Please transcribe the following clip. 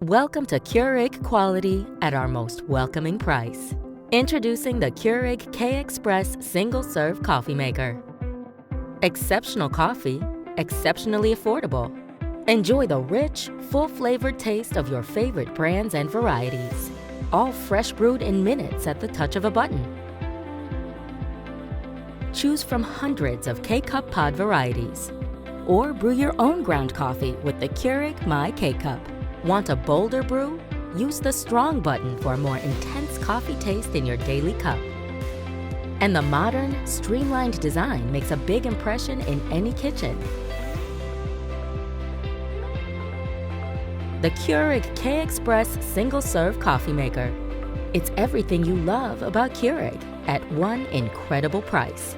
Welcome to Keurig quality at our most welcoming price. Introducing the Keurig K-Express single-serve coffee maker. Exceptional coffee, exceptionally affordable. Enjoy the rich, full-flavored taste of your favorite brands and varieties. All fresh brewed in minutes at the touch of a button. Choose from hundreds of K-Cup pod varieties. Or brew your own ground coffee with the Keurig My K-Cup. Want a bolder brew? Use the strong button for a more intense coffee taste in your daily cup. And the modern, streamlined design makes a big impression in any kitchen. The Keurig K-Express single-serve coffee maker. It's everything you love about Keurig at one incredible price.